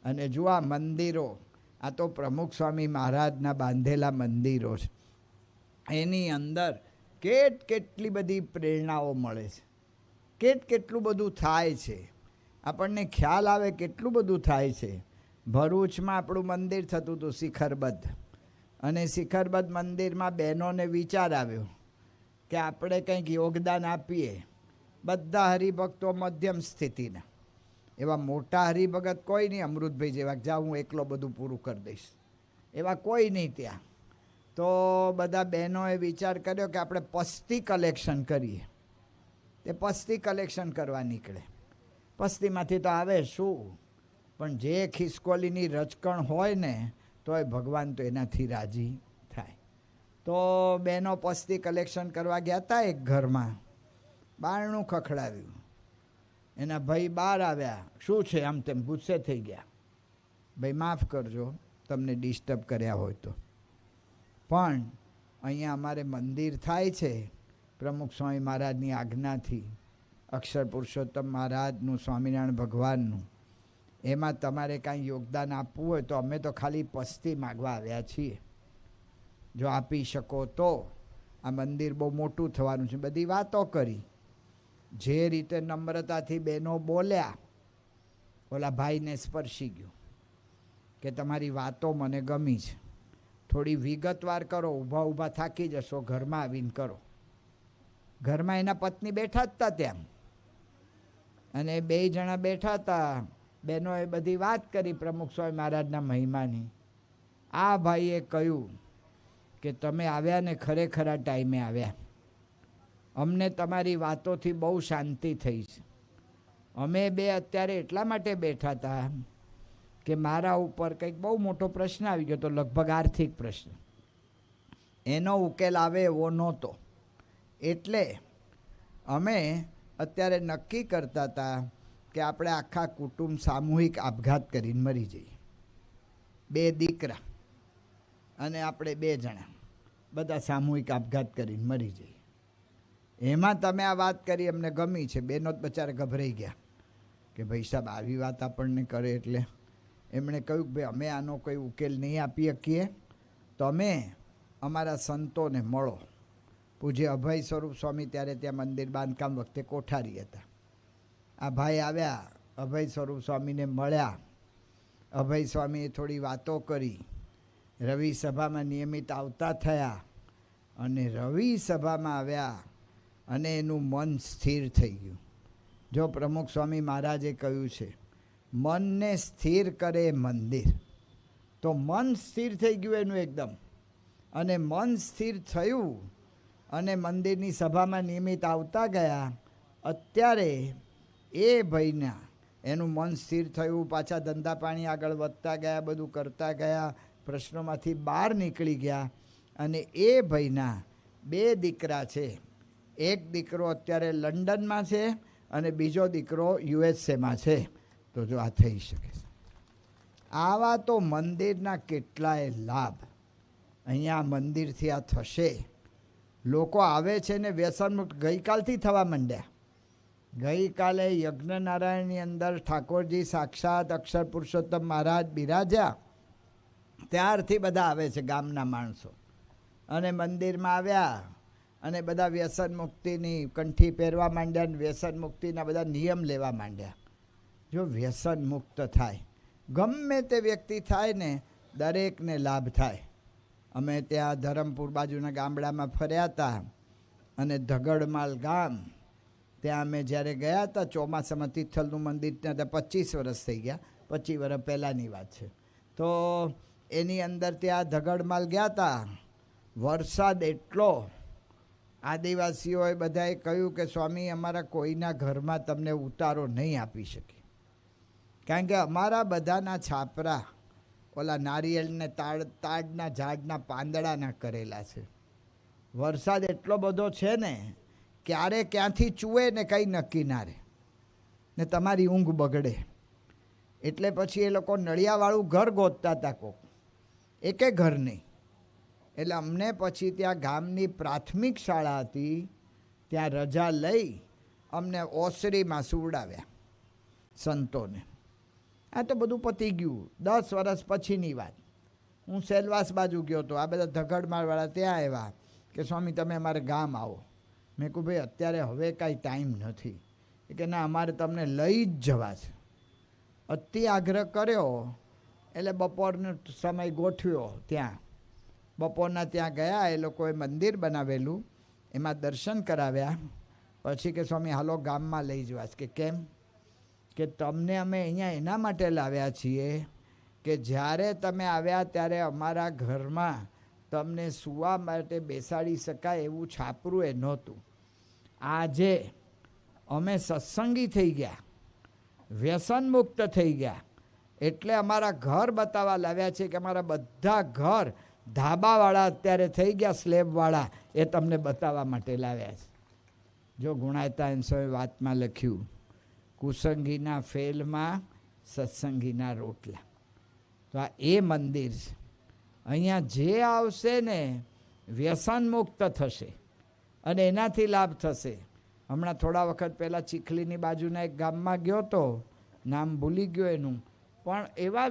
અને જુઓ આ મંદિરો, આ તો પ્રમુખ સ્વામી મહારાજના બાંધેલા મંદિરો છે. એની અંદર કેટલી બધી પ્રેરણાઓ મળે છે, કેટલું બધું થાય છે, આપણને ખ્યાલ આવે કેટલું બધું થાય છે. ભરૂચમાં આપણું મંદિર થતું હતું શિખરબદ્ધ, અને શિખરબદ્ધ મંદિરમાં બહેનોને વિચાર આવ્યો કે આપણે કંઈક યોગદાન આપીએ. બધા હરિભક્તો મધ્યમ સ્થિતિના, એવા મોટા હરિભગત કોઈ નહીં, અમૃતભાઈ જેવા જા હું એકલો બધું પૂરું કરી દઈશ, એવા કોઈ નહીં ત્યાં. તો બધા બહેનોએ વિચાર કર્યો કે આપણે પસ્તી કલેક્શન કરીએ. તે પસ્તી કલેક્શન કરવા નીકળે. પસ્તીમાંથી તો આવે શું, પણ જે ખિસકોલીની રચકણ હોય ને તોય ભગવાન તો એનાથી રાજી થાય. તો બહેનો પસ્તી કલેક્શન કરવા ગયા હતા. એક ઘરમાં બારણું ખખડાવ્યું, એના ભાઈ બહાર આવ્યા. શું છે આમ તેમ ગુસ્સે થઈ ગયા. ભાઈ માફ કરજો તમને ડિસ્ટર્બ કર્યા હોય તો, પણ અહીંયા અમારે મંદિર થાય છે પ્રમુખ સ્વામી મહારાજની આજ્ઞાથી, અક્ષર પુરુષોત્તમ મહારાજનું, સ્વામિનારાયણ ભગવાનનું. એમાં તમારે કાંઈ યોગદાન આપવું હોય તો અમે તો ખાલી પસ્તી માગવા આવ્યા છીએ, જો આપી શકો તો. આ મંદિર બહુ મોટું થવાનું છે. બધી વાતો કરી. જે રીતે નમ્રતાથી બહેનો બોલ્યા, ઓલા ભાઈને સ્પર્શી ગયું કે તમારી વાતો મને ગમી છે, થોડી વિગતવાર કરો, ઊભા ઊભા થાકી જશો, ઘરમાં આવીને કરો. ઘરમાં એના પત્ની બેઠા જ હતા ત્યાં, અને 2 જણા બેઠા હતા. બહેનોએ બધી વાત કરી પ્રમુખ સ્વામી મહારાજના મહિમાની. આ ભાઈએ કહ્યું કે તમે આવ્યા ને ખરેખર આ ટાઈમે આવ્યા. અમને તમારી વાતોથી બહુ શાંતિ થઈ છે. અમે 2 અત્યારે એટલા માટે બેઠા હતા કે મારા ઉપર કંઈક બહુ મોટો પ્રશ્ન આવી ગયો હતો, લગભગ આર્થિક પ્રશ્ન. એનો ઉકેલ આવે એવો નહોતો, એટલે અમે અત્યારે નક્કી કરતા હતા કે આપણે આખા કુટુંબ સામૂહિક આપઘાત કરીને મરી જઈએ. 2 દીકરા અને આપણે 2 જણા બધા સામૂહિક આપઘાત કરીને મરી જઈએ. એમાં તમે આ વાત કરી, અમને ગમી છે. બહેનો જ બચારા ગભરાઈ ગયા કે ભાઈ સાહેબ આવી વાત આપણને કરે. એટલે એમણે કહ્યું કે ભાઈ અમે આનો કોઈ ઉકેલ નહીં આપી શકીએ, તમે અમારા સંતોને મળો. પૂજ્ય અભય સ્વરૂપ સ્વામી ત્યારે ત્યાં મંદિર બાંધકામ વખતે કોઠારી હતા. આ ભાઈ આવ્યા, અભય સ્વરૂપ સ્વામીને મળ્યા. અભય સ્વામીએ થોડી વાતો કરી. રવિ સભામાં નિયમિત આવતા થયા, અને રવિ સભામાં આવ્યા અને એનું મન સ્થિર થઈ ગયું. જો પ્રમુખ સ્વામી મહારાજે કહ્યું છે મનને સ્થિર કરે મંદિર, તો મન સ્થિર થઈ ગયું એનું એકદમ. અને મન સ્થિર થયું અને મંદિરની સભામાં નિયમિત આવતા ગયા. અત્યારે એ ભાઈના એનું મન સ્થિર થયું, પાછા ધંધા પાણી આગળ વધતા ગયા, બધું કરતા ગયા, પ્રશ્નોમાંથી બહાર નીકળી ગયા. અને એ ભાઈના 2 દીકરા છે. એક દીકરો અત્યારે લંડનમાં છે અને બીજો દીકરો યુએસએમાં છે. તો જો આ થઈ શકે છે. આવા તો મંદિરના કેટલાય લાભ અહીંયા મંદિરથી આ થશે. લોકો આવે છે ને વ્યસનમુક્ત ગઈકાલથી થવા માંડ્યા. ગઈકાલે યજ્ઞનારાયણની અંદર ઠાકોરજી સાક્ષાત અક્ષર પુરુષોત્તમ મહારાજ બિરાજ્યા, ત્યારથી બધા આવે છે ગામના માણસો, અને મંદિરમાં આવ્યા અને બધા વ્યસન મુક્તિની કંઠી પહેરવા માંડ્યા, અને વ્યસન મુક્તિના બધા નિયમ લેવા માંડ્યા. જો વ્યસન મુક્ત થાય, ગમે તે વ્યક્તિ થાય ને, દરેકને લાભ થાય. અમે ત્યાં ધરમપુર બાજુના ગામડામાં ફર્યા હતા, અને ધગડમાલ ગામ, ત્યાં અમે જ્યારે ગયા હતા ચોમાસામાં, તિથલનું મંદિર ત્યાં 25 વર્ષ થઈ ગયા, 25 વર્ષ પહેલાંની વાત છે. તો એની અંદર ત્યાં ધગડમાલ ગયા હતા. વરસાદ એટલો, આદિવાસીઓએ બધાએ કહ્યું કે સ્વામી અમારા કોઈના ઘરમાં તમને ઉતારો નહીં આપી શકીએ, કારણ કે અમારા બધાના છાપરા ઓલા નારિયેળને તાડના ઝાડના પાંદડાના કરેલા છે. વરસાદ એટલો બધો છે ને, ક્યારે ક્યાંથી ચૂવે ને કંઈ નક્કી ના રહે, ને તમારી ઊંઘ બગડે. એટલે પછી એ લોકો નળિયાવાળું ઘર ગોતતા હતા, કોક એકે ઘર નહીં. એટલે અમને પછી ત્યાં ગામની પ્રાથમિક શાળા હતી, ત્યાં રજા લઈ અમને ઓસરીમાં સુવડાવ્યા સંતોને. આ તો બધું પતી ગયું. 10 વર્ષ પછીની વાત. હું સેલવાસ બાજુ ગયો હતો. આ બધા ધગડમાળવાળા ત્યાં આવ્યા કે સ્વામી તમે અમારે ગામ આવો. મેં કહું ભાઈ અત્યારે હવે કાંઈ ટાઈમ નથી. કે ના અમારે તમને લઈ જ જવા છે. અતિ આગ્રહ કર્યો એટલે બપોરનો સમય ગોઠવ્યો. ત્યાં બપોરના ત્યાં ગયા. એ લોકોએ મંદિર બનાવેલું, એમાં દર્શન કરાવ્યા. પછી કે સ્વામી હાલો ગામમાં લઈ જવા. કે કેમ? કે તમને અમે અહીંયા એના માટે લાવ્યા છીએ કે જ્યારે તમે આવ્યા ત્યારે અમારા ઘરમાં તમને સૂવા માટે બેસાડી શકાય એવું છાપરું એ નહોતું. આજે અમે સત્સંગી થઈ ગયા, વ્યસન મુક્ત થઈ ગયા, એટલે અમારા ઘર બતાવવા લાવ્યા છે કે અમારા બધા ઘર ધાબાવાળા અત્યારે થઈ ગયા, સ્લેબવાળા, એ તમને બતાવવા માટે લાવ્યા છે. જો ગુણાયતા સ્વામી વાતમાં લખ્યું, કુસંગીના ફેલમાં સત્સંગીના રોટલા. તો આ એ મંદિર છે. અહીંયા જે આવશે ને વ્યસન મુક્ત થશે અને એનાથી લાભ થશે. હમણાં થોડા વખત પહેલાં ચીખલીની બાજુના એક ગામમાં ગયો તો, નામ ભૂલી ગયો એનું, પણ એવા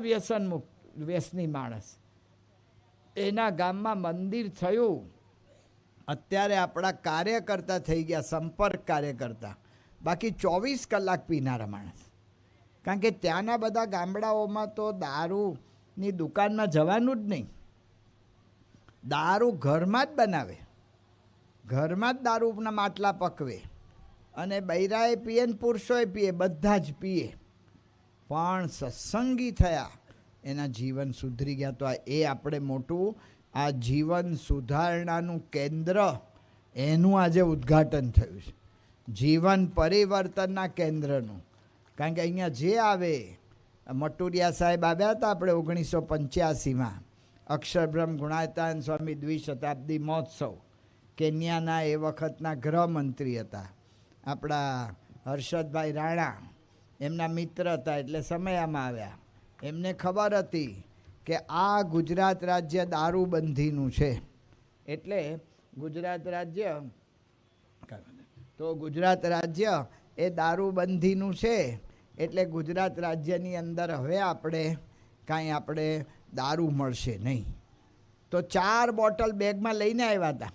વ્યસની માણસ, એના ગામમાં મંદિર થયું. અત્યારે આપણા કાર્યકર્તા થઈ ગયા, સંપર્ક કાર્યકર્તા. બાકી 24 કલાક પીનારા માણસ. કારણ કે ત્યાંના બધા ગામડાઓમાં તો દારૂની દુકાનમાં જવાનું જ નહીં. દારૂ ઘરમાં જ બનાવે, ઘરમાં જ દારૂના માટલા પકવે, અને બૈરાએ પીએ ને પુરુષોએ પીએ, બધા જ પીએ. પણ સત્સંગી થયા, એના જીવન સુધરી ગયા. તો એ આપણે મોટું આ જીવન સુધારણાનું કેન્દ્ર, એનું આજે ઉદ્ઘાટન થયું છે, જીવન પરિવર્તનના કેન્દ્રનું. કારણ કે અહીંયા જે આવે, મટુરિયા સાહેબ આવ્યા હતા આપણે 1985માં, અક્ષરબ્રહ્મ ગુણાયતાન સ્વામી દ્વિશતાબ્દી મહોત્સવ. કેન્યાના એ વખતના ગૃહમંત્રી હતા આપણા હર્ષદભાઈ રાણા, એમના મિત્ર હતા, એટલે સમયમાં આવ્યા. એમને ખબર હતી કે આ ગુજરાત રાજ્ય દારૂબંધીનું છે, એટલે ગુજરાત રાજ્ય, તો ગુજરાત રાજ્ય એ દારૂબંધીનું છે, એટલે ગુજરાત રાજ્યની અંદર હવે આપણે દારૂ મળશે નહીં. તો 4 બોટલ બેગમાં લઈને આવ્યા હતા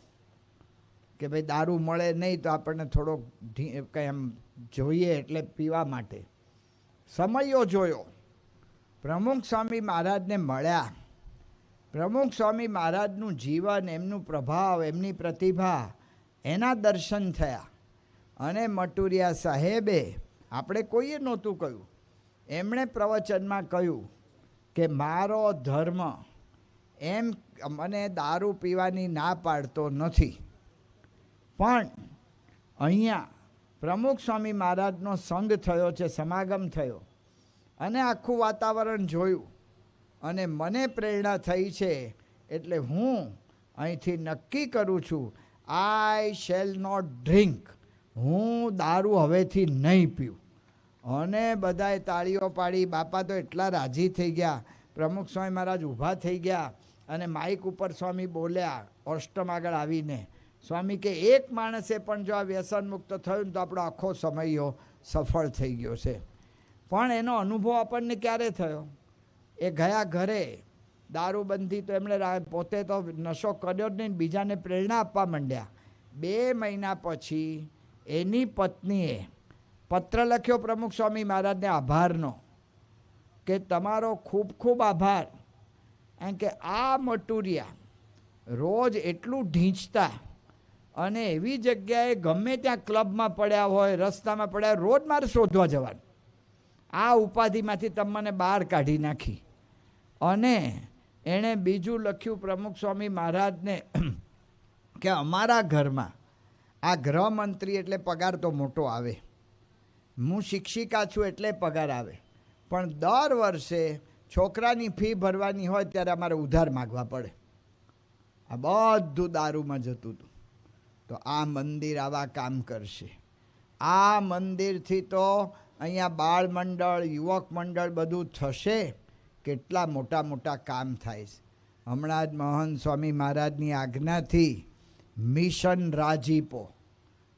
કે ભાઈ દારૂ મળે નહીં તો આપણને થોડોક કંઈ એમ જોઈએ એટલે પીવા માટે. સમયો જોયો, પ્રમુખ સ્વામી મહારાજને મળ્યા. પ્રમુખ સ્વામી મહારાજનું જીવન, એમનું પ્રભાવ, એમની પ્રતિભા, એના દર્શન થયા. અને મટુરિયા સાહેબે, આપણે કોઈએ નહોતું કહ્યું, એમણે પ્રવચનમાં કહ્યું કે મારો ધર્મ એમ મને દારૂ પીવાની ના પાડતો નથી, પણ અહીંયા પ્રમુખ સ્વામી મહારાજનો સંગ થયો છે, સમાગમ થયો, અને આખું વાતાવરણ જોયું અને મને પ્રેરણા થઈ છે, એટલે હું અહીંથી નક્કી કરું છું, આઈ શેલ નોટ ડ્રિંક, હું દારૂ હવેથી નહીં પીઉં. અને બધાએ તાળીઓ પાડી. બાપા તો એટલા રાજી થઈ ગયા. પ્રમુખ સ્વામી મહારાજ ઊભા થઈ ગયા અને માઇક ઉપર સ્વામી બોલ્યા, અષ્ટમ આગળ આવીને. સ્વામી કે એક માણસે પણ જો આ વ્યસન મુક્ત થયું ને તો આપણો આખો સમયો સફળ થઈ ગયો છે. પણ એનો અનુભવ આપણને ક્યારે થયો? એ ગયા ઘરે, દારૂબંધી તો એમણે પોતે તો નશો કર્યો જ નહીં, બીજાને પ્રેરણા આપવા માંડ્યા. 2 મહિના પછી એની પત્નીએ પત્ર લખ્યો પ્રમુખ સ્વામી મહારાજને આભારનો, કે તમારો ખૂબ ખૂબ આભાર. કારણ કે આ મટુરિયા રોજ એટલું ઢીંચતા, અને એવી જગ્યાએ ગમે ત્યાં ક્લબમાં પડ્યા હોય, રસ્તામાં પડ્યા, રોજ મારે શોધવા જવાનું. આ ઉપાધિમાંથી તમને બહાર કાઢી નાખી. અને એણે બીજું લખ્યું પ્રમુખ સ્વામી મહારાજને કે અમારા ઘરમાં આ ગૃહમંત્રી એટલે પગાર તો મોટો આવે, હું શિક્ષિકા છું એટલે પગાર આવે, પણ દર વર્ષે છોકરાની ફી ભરવાની હોય ત્યારે અમારે ઉધાર માગવા પડે. આ બધું દારૂમાં જતું હતું. તો આ મંદિર આવા કામ કરશે. આ મંદિરથી તો અહીંયા બાળ મંડળ, યુવક મંડળ બધું થશે. કેટલા મોટા મોટા કામ થાય છે. હમણાં જ મહંત સ્વામી મહારાજની આજ્ઞાથી મિશન રાજીપો,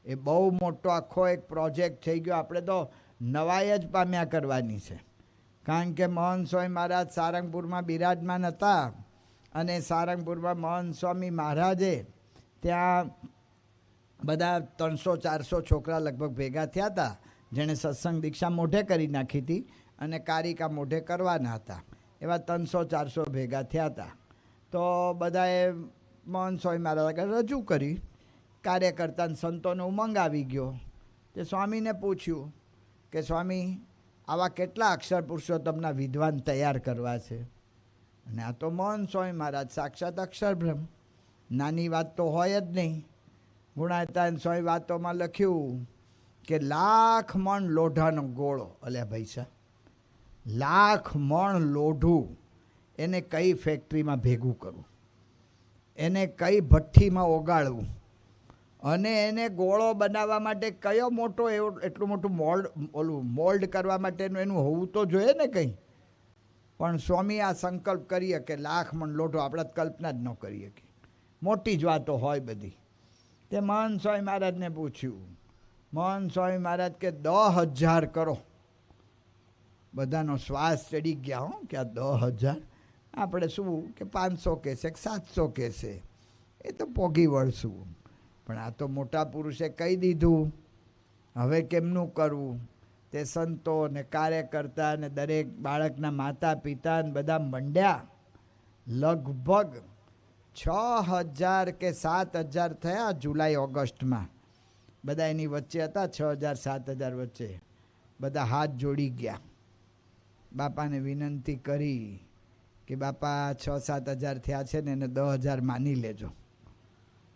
એ બહુ મોટો આખો એક પ્રોજેક્ટ થઈ ગયો. આપણે તો નવાઈ જ પામ્યા કરવાની છે. કારણ કે મહંત સ્વામી મહારાજ સારંગપુરમાં બિરાજમાન હતા અને સારંગપુરમાં મહંત સ્વામી મહારાજે ત્યાં બધા 300-400 છોકરા લગભગ ભેગા થયા હતા, જેણે સત્સંગ દીક્ષા મોઢે કરી નાખી હતી અને કારિકા મોઢે કરવાના હતા. એવા 300-400 ભેગા થયા હતા. તો બધાએ મહંત સ્વામી મહારાજ આગળ રજૂ કરી. કાર્યકર્તા સંતોને ઉમંગ આવી ગયો. તે સ્વામીને પૂછ્યું કે સ્વામી, આવા કેટલા અક્ષર પુરુષોત્તમના વિદ્વાન તૈયાર કરવા છે? અને આ તો મહંત સ્વામી મહારાજ સાક્ષાત અક્ષર બ્રહ્મ, નાની વાત તો હોય જ નહીં. ગુણાયતાન સ્વામી વાતોમાં લખ્યું કે 1,00,000 મણ લોઢાનો ગોળો, અલ્યા ભાઈ સાહેબ, 1,00,000 મણ લોઢું એને કઈ ફેક્ટરીમાં ભેગું કરવું, એને કઈ ભઠ્ઠીમાં ઓગાળવું, અને એને ગોળો બનાવવા માટે કયો મોટો એટલું મોટું મોલ્ડ કરવા માટેનું એનું હોવું તો જોઈએ ને કંઈ. પણ સ્વામી આ સંકલ્પ કરીએ કે 1,00,000 મણ લોઢો આપણે કલ્પના જ ન કરીએ, કે મોટી જ વાતો હોય બધી. તે મહંત સ્વામી મહારાજને પૂછ્યું. મહંત સ્વામી મહારાજ કે 10,000 કરો. બધાનો શ્વાસ ચડી ગયા હો કે આ 10,000, આપણે શું કે 500 કહેશે કે 700 કહેશે, એ તો પોગી વળશું. પણ આ તો મોટા પુરુષે કહી દીધું, હવે કેમનું કરવું? તે સંતો ને કાર્યકર્તા ને દરેક બાળકના માતા પિતા ને બધા મંડ્યા. લગભગ 6,000 કે 7,000 થયા જુલાઈ ઓગસ્ટમાં. બધા એની વચ્ચે હતા, 6,000-7,000 વચ્ચે. બધા હાથ જોડી ગયા, બાપાને વિનંતી કરી કે બાપા 6,000-7,000 થયા છે ને એને 10,000 માની લેજો,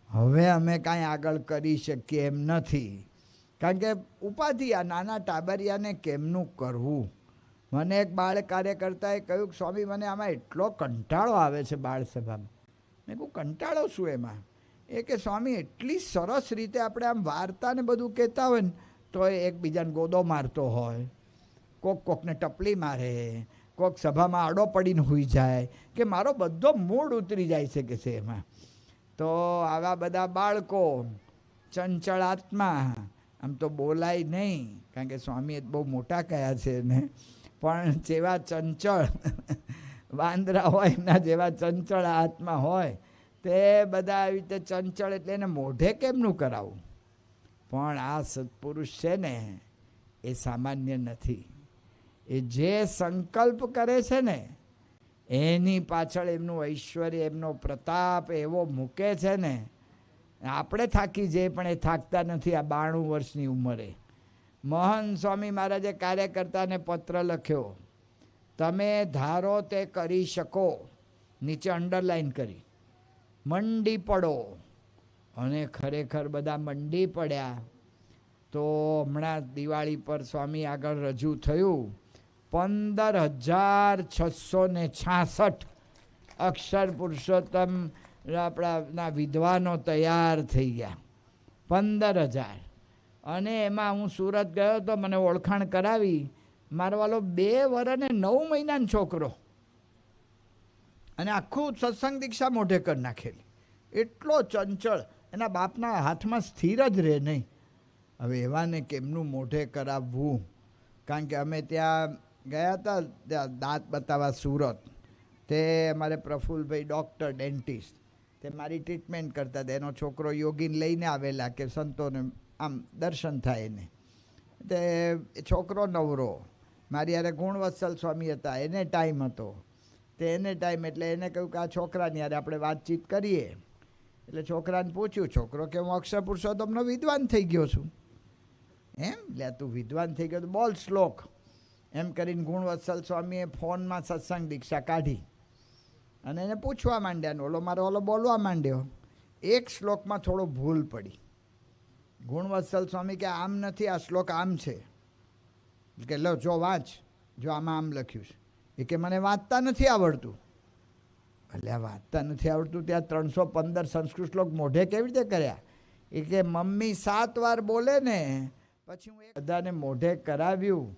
હવે અમે કાંઈ આગળ કરી શકીએ એમ નથી. કારણ કે ઉપાધિ આ નાના ટાબરિયાને કેમનું કરવું. મને એક બાળ કાર્યકર્તાએ કહ્યું કે સ્વામી મને આમાં એટલો કંટાળો આવે છે બાળસભામાં. મેં કહું કંટાળો શું એમાં? એ કે સ્વામી એટલી સરસ રીતે આપણે આમ વાર્તાને બધું કહેતા હોય ને તો એકબીજાને ગોદો મારતો હોય, કોકને ટપલી મારે, કોક સભામાં આડો પડીને હોઈ જાય, કે મારો બધો મૂડ ઉતરી જાય છે કે છે એમાં. તો આવા બધા બાળકો ચંચળ આત્મા, આમ તો બોલાય નહીં કારણ કે સ્વામીએ બહુ મોટા કયા છે ને, પણ જેવા ચંચળ વાંદરા હોય એમના જેવા ચંચળ આત્મા હોય તે બધા આવી રીતે ચંચળ, એટલે એને મોઢે કેમનું કરાવું? પણ આ સત્પુરુષ છે ને એ સામાન્ય નથી. એ જે સંકલ્પ કરે છે ને એની પાછળ એમનું ઐશ્વર્ય, એમનો પ્રતાપ એવો મૂકે છે ને, આપણે થાકી જઈએ પણ એ થાકતા નથી. આ 92 વર્ષની ઉંમરે મહંત સ્વામી મહારાજે કાર્યકર્તાને પત્ર લખ્યો, તમે ધારો તે કરી શકો, નીચે અંડરલાઈન કરી, મંડી પડો. અને ખરેખર બધા મંડી પડ્યા. તો હમણાં દિવાળી પર સ્વામી આગળ રજૂ થયું, 15,666 અક્ષર પુરુષોત્તમ આપણા વિદ્વાનો તૈયાર થઈ ગયા. 15,000. અને એમાં હું સુરત ગયો તો મને ઓળખાણ કરાવી, મારો વાલો 2 વર્ષ અને 9 મહિનાનો છોકરો, અને આખું સત્સંગ દીક્ષા મોઢે કરી નાખેલી. એટલો ચંચળ, એના બાપના હાથમાં સ્થિર જ રહે નહીં. હવે એવાને કેમનું મોઢે કરાવવું? કારણ કે અમે ત્યાં ગયા હતા, ત્યાં દાંત બતાવવા સુરત. તે અમારે પ્રફુલ્લભાઈ ડૉક્ટર ડેન્ટિસ્ટ, તે મારી ટ્રીટમેન્ટ કરતા હતા. એનો છોકરો યોગીને લઈને આવેલા કે સંતોને આમ દર્શન થાય એને. તે છોકરો નવરો, મારી યારે ગુણવત્સલ સ્વામી હતા, એને ટાઈમ હતો. તે એને ટાઈમ એટલે એને કહ્યું કે આ છોકરાની યારે આપણે વાતચીત કરીએ. એટલે છોકરાને પૂછ્યું, છોકરો કે હું અક્ષર પુરુષોત્તમનો વિદ્વાન થઈ ગયો છું. એમ? લે તું વિદ્વાન થઈ ગયો તો બોલ શ્લોક. એમ કરીને ગુણવત્સલ સ્વામીએ ફોનમાં સત્સંગ દીક્ષા કાઢી અને એને પૂછવા માંડ્યા. ઓલો મારો ઓલો બોલવા માંડ્યો. એક શ્લોકમાં થોડો ભૂલ પડી. ગુણવત્સલ સ્વામી કે આમ નથી, આ શ્લોક આમ છે. કે લો જો વાંચ, જો આમાં આમ લખ્યું છે. એ કે મને વાંચતા નથી આવડતું. એટલે આ વાંચતા નથી આવડતું ત્યાં 315 સંસ્કૃત શ્લોક મોઢે કેવી રીતે કર્યા? એ કે મમ્મી 7 વાર બોલે ને પછી હું બધાને મોઢે કરાવ્યું.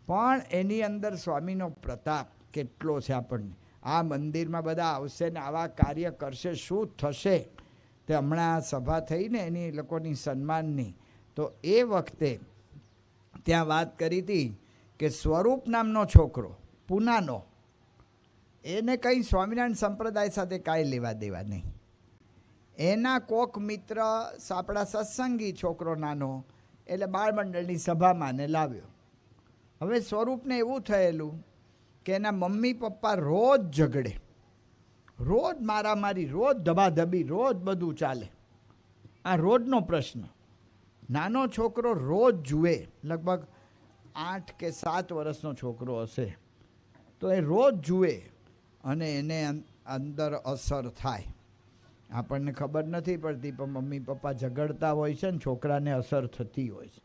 પણ એની અંદર સ્વામીનો પ્રતાપ કેટલો છે આપણને. આ મંદિરમાં બધા આવશે ને આવા કાર્ય કરશે, શું થશે? તે હમણાં સભા થઈ ને એની લોકોની સન્માનની, તો એ વખતે ત્યાં વાત કરી હતી કે સ્વરૂપ નામનો છોકરો, પૂનાનો, એને કંઈ સ્વામિનારાયણ સંપ્રદાય સાથે કાંઈ લેવા દેવા નહીં. એના કોક મિત્ર આપણા સત્સંગી છોકરો નાનો, એટલે બાળમંડળની સભામાં ને લાવ્યો. હવે સ્વરૂપને એવું થયેલું કે એના મમ્મી પપ્પા રોજ ઝઘડે, રોજ મારામારી, રોજ ધબાધબી, રોજ બધું ચાલે. આ રોજનો પ્રશ્ન. નાનો છોકરો રોજ જુએ, લગભગ 8 કે 7 વર્ષનો છોકરો હશે, તો એ રોજ જુએ અને એને અંદર અસર થાય. આપણને ખબર નથી પડતી, પણ મમ્મી પપ્પા ઝઘડતા હોય છે ને છોકરાને અસર થતી હોય છે.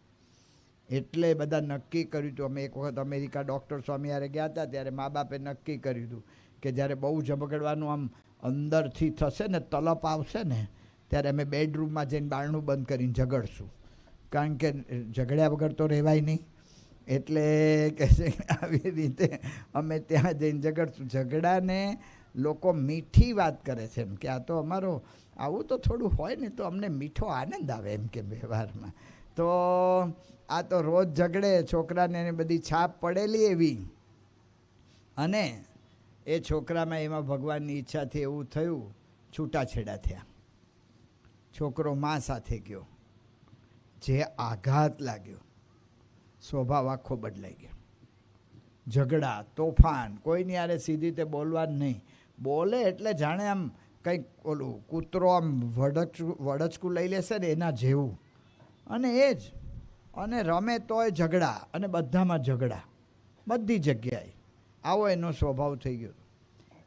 એટલે બધા નક્કી કર્યું હતું. અમે એક વખત અમેરિકા ડૉક્ટર સ્વામી યારે ગયા હતા, ત્યારે મા બાપે નક્કી કર્યું હતું કે જ્યારે બહુ ઝઘડવાનું આમ અંદરથી થશે ને, તલપ આવશે ને, ત્યારે અમે બેડરૂમમાં જઈને બારણું બંધ કરીને ઝઘડશું, કારણ કે ઝઘડ્યા વગર તો રહેવાય નહીં. એટલે કે આવી રીતે અમે ત્યાં જઈને ઝઘડશું. ઝઘડાને લોકો મીઠી વાત કરે છે એમ કે આ તો અમારો આવું તો થોડું હોય ને તો અમને મીઠો આનંદ આવે એમ કે વ્યવહારમાં. તો આ તો રોજ ઝઘડે, છોકરાને એને બધી છાપ પડેલી એવી. અને એ છોકરામાં એમાં ભગવાનની ઈચ્છાથી એવું થયું, છૂટાછેડા થયા. છોકરો મા સાથે ગયો, જે આઘાત લાગ્યો, સ્વભાવ આખો બદલાઈ ગયો. ઝઘડા, તોફાન, કોઈની યારે સીધી રીતે બોલવાનું નહીં. બોલે એટલે જાણે આમ કંઈક ઓલું કૂતરો આમ વડચકું લઈ લેશે ને એના જેવું. અને એ જ, અને રમે તોય ઝઘડા, અને બધામાં ઝઘડા, બધી જગ્યાએ. આવો એનો સ્વભાવ થઈ ગયો.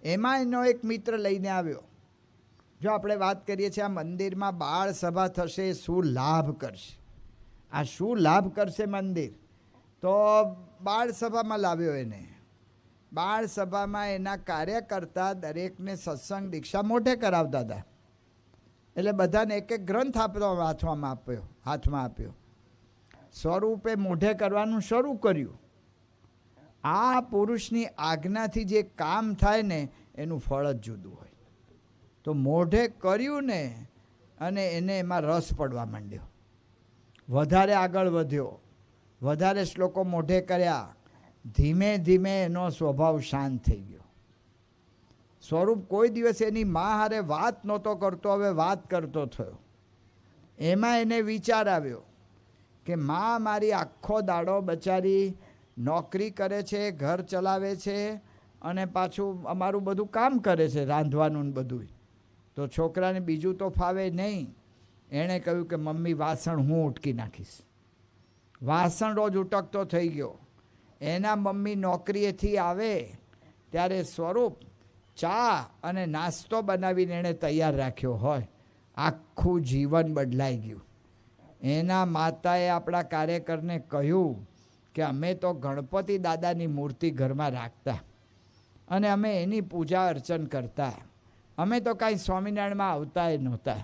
એમાં એનો એક મિત્ર લઈને આવ્યો. જો આપણે વાત કરીએ છીએ આ મંદિરમાં બાળ સભા થશે, શું લાભ કરશે, આ શું લાભ કરશે મંદિર, તો બાળ સભામાં લાવ્યો એને. બાળ સભામાં એના કાર્યકર્તા દરેકને સત્સંગ દીક્ષા મોઢે કરાવતા હતા. એટલે બધાને એક એક ગ્રંથ હાથમાં આપ્યો. સ્વરૂપે મોઢે કરવાનું શરૂ કર્યું. આ પુરુષની આજ્ઞાથી જે કામ થાય ને એનું ફળ જ જુદું હોય. તો મોઢે કર્યું ને, અને એને એમાં રસ પડવા માંડ્યો. વધારે આગળ વધ્યો, વધારે શ્લોકો મોઢે કર્યા. ધીમે ધીમે એનો સ્વભાવ શાંત થઈ ગયો. સ્વરૂપ કોઈ દિવસ એની મા હારે વાત નહોતો કરતો, હવે વાત કરતો થયો. એમાં એને વિચાર આવ્યો કે મા મારી આખો દાડો બચારી નોકરી કરે છે, ઘર ચલાવે છે, અને પાછું અમારું બધું કામ કરે છે, રાંધવાનું ને બધું. તો છોકરાને બીજું તો ફાવે નહીં. એણે કહ્યું કે મમ્મી વાસણ હું ઉટકી નાખીશ. વાસણ રોજ ઉટકતો થઈ ગયો. એના મમ્મી નોકરીએથી આવે ત્યારે સ્વરૂપ ચા અને નાસ્તો બનાવીને એણે તૈયાર રાખ્યો હોય. આખું જીવન બદલાઈ ગયું. એના માતાએ આપણા કાર્યકરને કહ્યું કે અમે તો ગણપતિ દાદાની મૂર્તિ ઘરમાં રાખતા, અને અમે એની પૂજા અર્ચન કરતા. અમે તો કાંઈ સ્વામિનારાયણમાં આવતા નહોતા,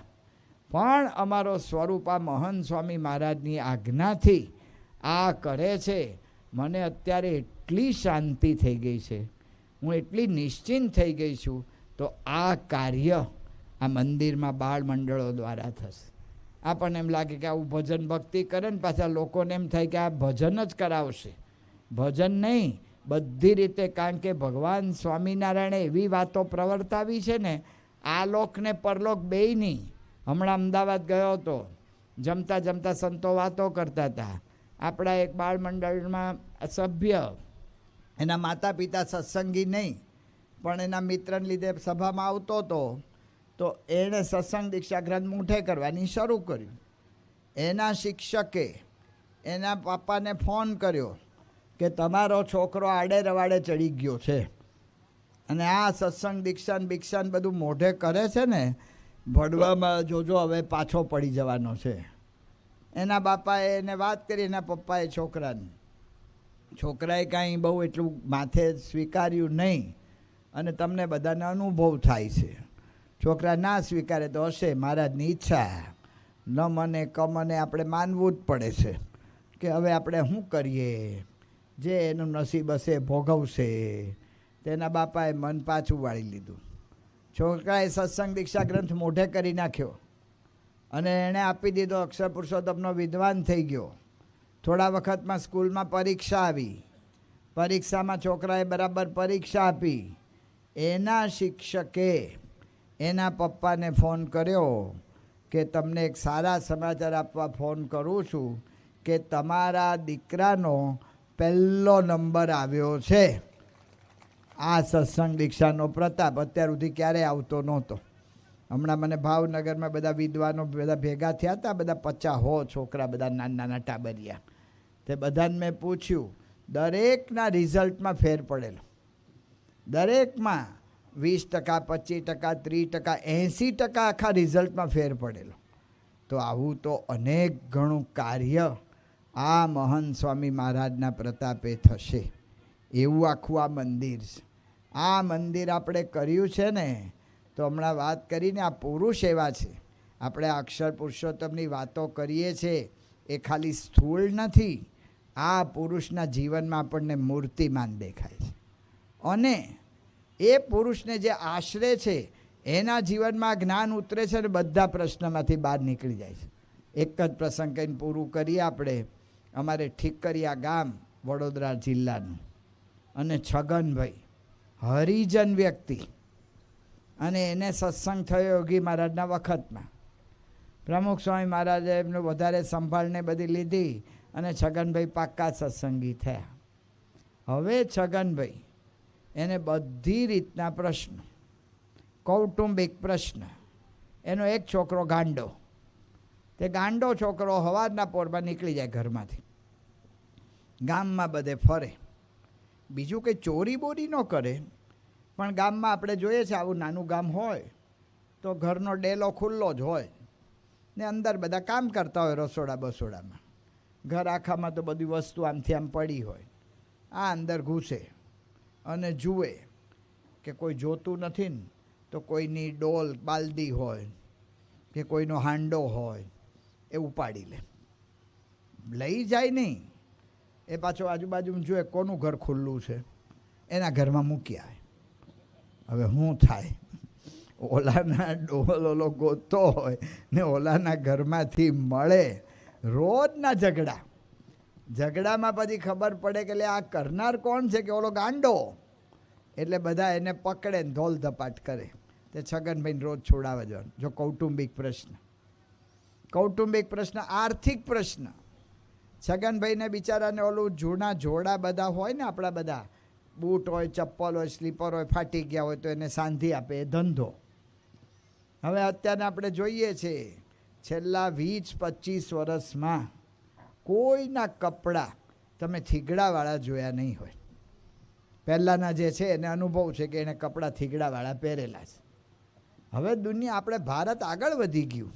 પણ અમારો સ્વરૂપ આ મહંત સ્વામી મહારાજની આજ્ઞાથી આ કરે છે. મને અત્યારે એટલી શાંતિ થઈ ગઈ છે, હું એટલી નિશ્ચિંત થઈ ગઈ છું. તો આ કાર્ય આ મંદિરમાં બાળ મંડળો દ્વારા થશે. આપણને એમ લાગે કે આવું ભજન ભક્તિ કરે ને પાછા લોકોને એમ થાય કે આ ભજન જ કરાવશે. ભજન નહીં, બધી રીતે. કારણ કે ભગવાન સ્વામિનારાયણે એવી વાતો પ્રવર્તાવી છે ને, આ લોક ને પરલોક બેયની. હમણાં અમદાવાદ ગયો હતો, જમતા જમતા સંતો વાતો કરતા હતા. આપણા એક બાળ મંડળમાં સભ્ય, એના માતા પિતા સત્સંગી નહીં, પણ એના મિત્રને લીધે સભામાં આવતો હતો. તો એણે સત્સંગ દીક્ષા ગ્રંથ મૂઠે કરવાની શરૂ કર્યું. એના શિક્ષકે એના પપ્પાને ફોન કર્યો કે તમારો છોકરો આડે રવાડે ચડી ગયો છે, અને આ સત્સંગ દીક્ષાને ભિક્ષાને બધું મોઢે કરે છે ને, ભણવામાં જોજો હવે પાછો પડી જવાનો છે. એના બાપાએ એને વાત કરી, એના પપ્પાએ છોકરાએ કાંઈ બહુ એટલું માથે સ્વીકાર્યું નહીં, અને તમને બધાને અનુભવ થાય છે. છોકરા ના સ્વીકારે તો હશે મહારાજની ઈચ્છા, ન મને કમને આપણે માનવું જ પડે છે કે હવે આપણે શું કરીએ, જે એનું નસીબ હશે ભોગવશે. તેના બાપાએ મન પાછું વાળી લીધું. છોકરાએ સત્સંગ દીક્ષા ગ્રંથ મોઢે કરી નાખ્યો, અને એણે આપી દીધો. અક્ષર પુરુષોત્તમનો વિદ્વાન થઈ ગયો. થોડા વખતમાં સ્કૂલમાં પરીક્ષા આવી. પરીક્ષામાં છોકરાએ બરાબર પરીક્ષા આપી, એના શિક્ષકે એના પપ્પાને ફોન કર્યો કે તમને એક સારા સમાચાર આપવા ફોન કરું છું કે તમારા દીકરાનો પહેલો નંબર આવ્યો છે. આ સત્સંગ દીક્ષાનો પ્રતાપ અત્યાર સુધી ક્યારેય આવતો નહોતો. હમણાં મને ભાવનગરમાં બધા વિદ્વાનો બધા ભેગા થયા હતા, બધા 50 છોકરા, બધા નાના નાના ટાબરિયા. તે બધાને મેં પૂછ્યું, દરેકના રિઝલ્ટમાં ફેર પડેલો. દરેકમાં 20%, 25%, 30%, 80% આખા રિઝલ્ટમાં ફેર પડેલો. તો આવું તો અનેક ઘણું કાર્ય આ મહંત સ્વામી મહારાજના પ્રતાપે થશે. એવું આખું આ મંદિર છે. આ મંદિર આપણે કર્યું છે ને, તો હમણાં વાત કરીને આ પુરુષ એવા છે. આપણે અક્ષર પુરુષોત્તમની વાતો કરીએ છીએ એ ખાલી સ્થૂળ નથી. આ પુરુષના જીવનમાં આપણને મૂર્તિમાન દેખાય છે. અને એ પુરુષને જે આશરે છે એના જીવનમાં જ્ઞાન ઉતરે છે અને બધા પ્રશ્નમાંથી બહાર નીકળી જાય છે. એક જ પ્રસંગ કહીને પૂરું કરીએ આપણે. અમારે ઠીકરિયા ગામ વડોદરા જિલ્લાનું, અને છગનભાઈ હરિજન વ્યક્તિ, અને એને સત્સંગ થયો યોગી મહારાજના વખતમાં. પ્રમુખ સ્વામી મહારાજે એમનું વધારે સંભાળને બધી લીધી અને છગનભાઈ પાક્કા સત્સંગી થયા. હવે છગનભાઈ એને બધી રીતના પ્રશ્ન, કૌટુંબિક પ્રશ્ન. એનો એક છોકરો ગાંડો, તે ગાંડો છોકરો સવારના પોરમાં નીકળી જાય ઘરમાંથી, ગામમાં બધે ફરે. બીજું કંઈ ચોરી બોરી ન કરે, પણ ગામમાં આપણે જોઈએ છે આવું નાનું ગામ હોય તો ઘરનો ડેલો ખુલ્લો જ હોય ને અંદર બધા કામ કરતા હોય રસોડા બસોડામાં. ઘર આખામાં તો બધી વસ્તુ આમથી આમ પડી હોય. આ અંદર ઘૂસે અને જુએ કે કોઈ જોતું નથી ને, તો કોઈની ડોલ બાલદી હોય કે કોઈનો હાંડો હોય એ ઉપાડી લે. લઈ જાય નહીં, એ પાછો આજુબાજુમાં જોઈએ કોનું ઘર ખુલ્લું છે, એના ઘરમાં મૂકી આવે. હવે શું થાય? ઓલાના ડોલ ઓલો ગોતતો હોય ને ઓલાના ઘરમાંથી મળે. રોજના ઝઘડામાં પછી ખબર પડે કે આ કરનાર કોણ છે, કે ઓલો ગાંડો. એટલે બધા એને પકડે ને ધોલ ધપાટ કરે. તે છગનભાઈને રોજ છોડાવવા જવાનું. જો કૌટુંબિક પ્રશ્ન, આર્થિક પ્રશ્ન. છગનભાઈને બિચારાને ઓલું જૂના જોડા બધા હોય ને, આપણા બધા બૂટ હોય, ચપ્પલ હોય, સ્લીપર હોય, ફાટી ગયા હોય તો એને સાંધી આપે, એ ધંધો. હવે અત્યારે આપણે જોઈએ છે છેલ્લા 20-25 વર્ષમાં કોઈના કપડાં તમે થીગડાવાળા જોયા નહીં હોય. પહેલાંના જે છે એને અનુભવ છે કે એને કપડાં થીગડાવાળા પહેરેલા છે. હવે દુનિયા, આપણે ભારત આગળ વધી ગયું.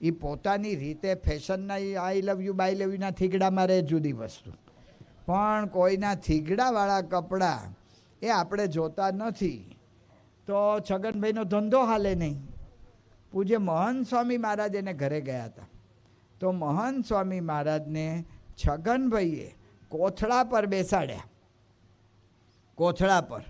એ પોતાની રીતે ફેશનના આઈ લવ યુ બાય લવ યુના થીગડામાં રહે, જુદી વસ્તુ. પણ કોઈના થીગડાવાળા કપડાં એ આપણે જોતા નથી. તો છગનભાઈનો ધંધો હાલે નહીં. પૂજ્ય મહંત સ્વામી મહારાજ એને ઘરે ગયા હતા. તો મહંત સ્વામી મહારાજને છગનભાઈએ કોથળા પર બેસાડ્યા. કોથળા પર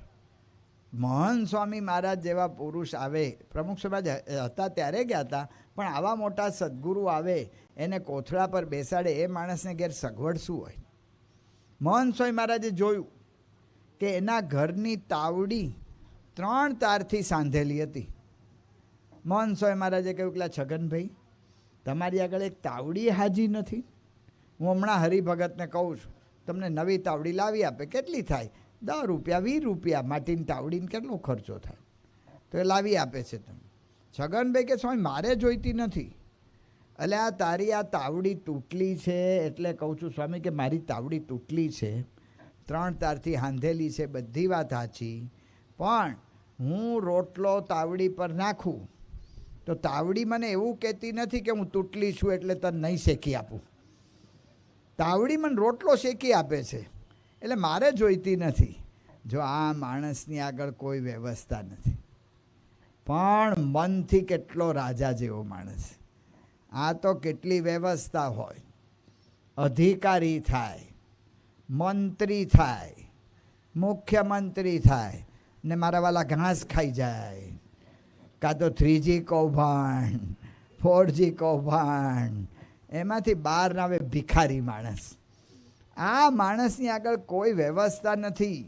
મહંત સ્વામી મહારાજ જેવા પુરુષ આવે, પ્રમુખ સમાજ હતા ત્યારે ગયા હતા, પણ આવા મોટા સદગુરુ આવે એને કોથળા પર બેસાડે, એ માણસને ઘેર સગવડ શું હોય? મહંત સ્વામી મહારાજે જોયું કે એના ઘરની તાવડી 3 તારથી સાંધેલી હતી. મહંત સ્વામી મહારાજે કહ્યું કે છગનભાઈ, તમારી આગળ એક તાવડી હાજી નથી. હું હમણાં હરિભગતને કહું છું, તમને નવી તાવડી લાવી આપે. કેટલી થાય? 10 રૂપિયા, 20 રૂપિયા. માટીની તાવડીને કેટલો ખર્ચો થાય? તો એ લાવી આપે છે તમે. છગનભાઈ કે સ્વામી મારે જોઈતી નથી. એટલે આ તારી આ તાવડી તૂટલી છે એટલે કહું છું સ્વામી કે મારી તાવડી તૂટલી છે, 3 તારથી હાંધેલી છે, બધી વાત સાચી. પણ હું રોટલો તાવડી પર નાખું તો તાવડી મને એવું કહેતી નથી કે હું તૂટલી છું એટલે તને નહીં શેકી આપું. તાવડી મને રોટલો શેકી આપે છે, એટલે મારે જોઈતી નથી. જો આ માણસની આગળ કોઈ વ્યવસ્થા નથી, પણ મનથી કેટલો રાજા જેવો માણસ. આ તો કેટલી વ્યવસ્થા હોય. અધિકારી થાય, મંત્રી થાય, મુખ્યમંત્રી થાય ને મારા વાલા ઘાસ ખાઈ જાય. કાં તો 3G કૌભાંડ, 4G કૌભાંડ, એમાંથી બહાર ના આવે ભિખારી માણસ. આ માણસની આગળ કોઈ વ્યવસ્થા નથી,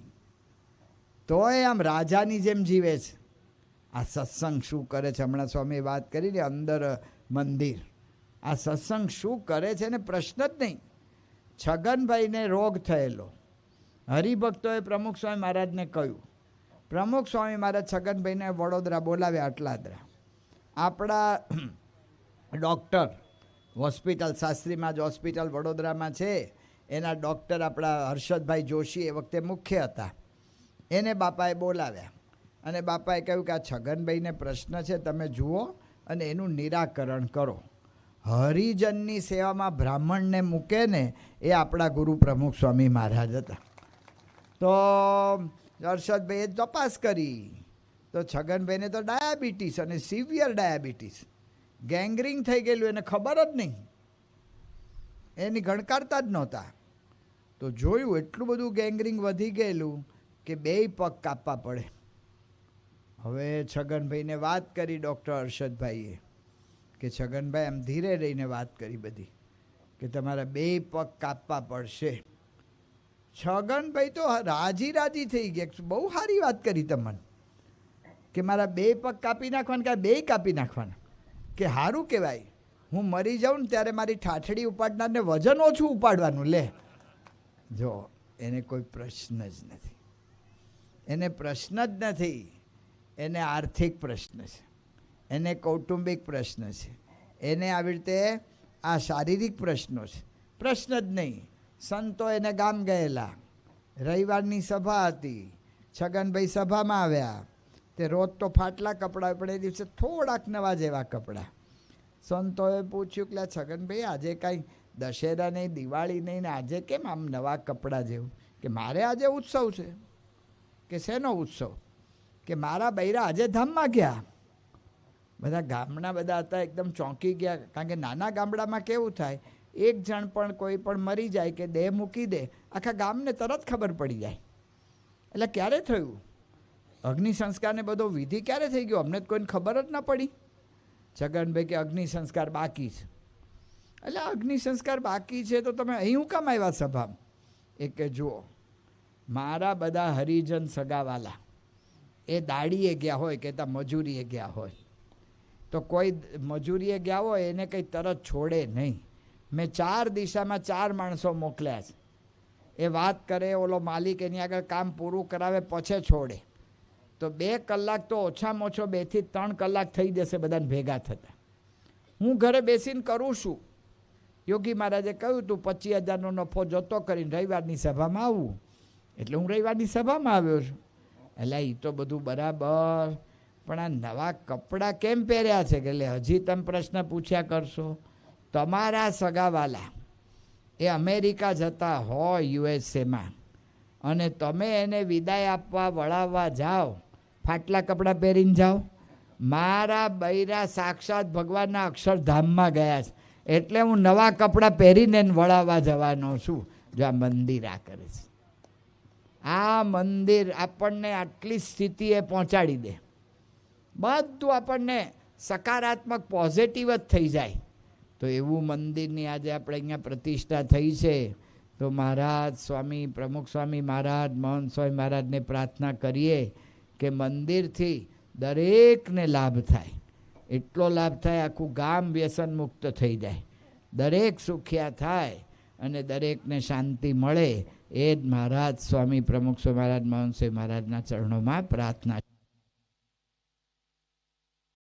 તોય આમ રાજાની જેમ જીવે છે. આ સત્સંગ શું કરે છે? હમણાં સ્વામીએ વાત કરી ને અંદર મંદિર, આ સત્સંગ શું કરે છે ને પ્રશ્ન જ નહીં. છગનભાઈને રોગ થયેલો, હરિભક્તોએ પ્રમુખ સ્વામી મહારાજને કહ્યું. પ્રમુખ સ્વામી મહારાજ છગનભાઈને વડોદરા બોલાવ્યા, અટલાદરા. આપણા ડૉક્ટર હોસ્પિટલ, શાસ્ત્રીમાં જ હોસ્પિટલ વડોદરામાં છે, એના ડૉક્ટર આપણા હર્ષદભાઈ જોશી એ વખતે મુખ્ય હતા. એને બાપાએ બોલાવ્યા અને બાપાએ કહ્યું કે આ છગનભાઈને પ્રશ્ન છે, તમે જુઓ અને એનું નિરાકરણ કરો. હરિજનની સેવામાં બ્રાહ્મણને મૂકે ને એ આપણા ગુરુ પ્રમુખ સ્વામી મહારાજ હતા. તો હર્ષદભાઈએ તપાસ કરી તો છગનભાઈને તો ડાયાબિટીસ અને સિવિયર ડાયાબિટીસ, ગેંગ્રીન થઈ ગયેલું, એને ખબર જ નહીં, એની ગણકારતા જ નહોતા. તો જોયું એટલું બધું ગેંગ્રીન વધી ગયેલું કે 2 પગ કાપવા પડે. હવે છગનભાઈને વાત કરી ડૉક્ટર હર્ષદભાઈએ કે છગનભાઈ આમ ધીરે રહીને વાત કરી બધી કે તમારા 2 પગ કાપવા પડશે. છગનભાઈ તો રાજી રાજી થઈ ગયા, બહુ સારી વાત કરી તમને કે મારા 2 પગ કાપી નાખવાના, કે 2 કાપી નાખવાના, કે સારું કહેવાય. હું મરી જાઉં ને ત્યારે મારી ઠાઠડી ઉપાડનારને વજન ઓછું ઉપાડવાનું. લે જો, એને કોઈ પ્રશ્ન જ નથી, એને પ્રશ્ન જ નથી. એને આર્થિક પ્રશ્ન છે, એને કૌટુંબિક પ્રશ્ન છે, એને આવી રીતે આ શારીરિક પ્રશ્નો છે, પ્રશ્ન જ નહીં. સંતો એને ગામ ગયેલા, રવિવારની સભા હતી, છગનભાઈ સભામાં આવ્યા. તે રોજ તો ફાટલા કપડાં, પણ એ દિવસે થોડાક નવા જેવા કપડાં. સંતોએ પૂછ્યું કે છગનભાઈ આજે કાંઈ દશેરા નહીં, દિવાળી નહીં, ને આજે કેમ આમ નવા કપડાં જેવું? કે મારે આજે ઉત્સવ છે. કે શેનો ઉત્સવ? કે મારા બૈરા આજે ધામમાં ગયા. બધા ગામના બધા હતા, એકદમ ચોંકી ગયા. કારણ કે નાના ગામડામાં કેવું થાય, એક જણ પણ કોઈ પણ મરી જાય કે દેહ મૂકી દે, આખા ગામને તરત ખબર પડી જાય. એટલે ક્યારે થયું અગ્નિ સંસ્કારને બધો વિધિ ક્યારે થઈ ગયો? અમને તો કોઈને ખબર જ ન પડી. છગનભાઈ કે અગ્નિ સંસ્કાર બાકી છે. એટલે અગ્નિ સંસ્કાર બાકી છે તો તમે અહીં હું કામ આવ્યા સભામાં? એ કે જુઓ, મારા બધા હરિજન સગાવાલા એ દાડીએ ગયા હોય કે ત્યાં મજૂરીએ ગયા હોય, તો કોઈ મજૂરીએ ગયા હોય એને કંઈ તરત છોડે નહીં. મેં 4 દિશામાં 4 માણસો મોકલ્યા છે. એ વાત કરે, ઓલો માલિક એની આગળ કામ પૂરું કરાવે પછી છોડે. તો 2 કલાક તો ઓછામાં ઓછો 2 થી 3 કલાક થઈ જશે બધાને ભેગા થતા. હું ઘરે બેસીને કરું છું. યોગી મહારાજે કહ્યું તું 25,000નો નફો જતો કરીને રવિવારની સભામાં આવવું, એટલે હું રવિવારની સભામાં આવ્યો છું. એટલે એ તો બધું બરાબર, પણ આ નવા કપડાં કેમ પહેર્યા છે? કે એટલે હજી તમે પ્રશ્ન પૂછ્યા કરશો. તમારા સગાવાલા એ અમેરિકા જતા હોય, યુએસએમાં, અને તમે એને વિદાય આપવા વળાવવા જાઓ, ફાટલા કપડાં પહેરીને જાઓ. મારા બૈરા સાક્ષાત ભગવાનના અક્ષરધામમાં ગયા છે, એટલે હું નવા કપડાં પહેરીને વળાવવા જવાનો છું. જો આ મંદિર આ કરે છે, આ મંદિર આપણને આટલી સ્થિતિએ પહોંચાડી દે, બધું આપણને સકારાત્મક પોઝિટિવ જ થઈ જાય. તો એવું મંદિરની આજે આપણે અહીંયા પ્રતિષ્ઠા થઈ છે. તો મહારાજ સ્વામી, પ્રમુખ સ્વામી મહારાજ, મહંત સ્વામી મહારાજને પ્રાર્થના કરીએ કે મંદિરથી દરેકને લાભ થાય, એટલો લાભ થાય આખું ગામ વ્યસન મુક્ત થઈ જાય, દરેક સુખિયા થાય અને દરેકને શાંતિ મળે. એ જ મહારાજ સ્વામી, પ્રમુખ સ્વામી મહારાજ, મહંત સ્વામી મહારાજના ચરણોમાં પ્રાર્થના.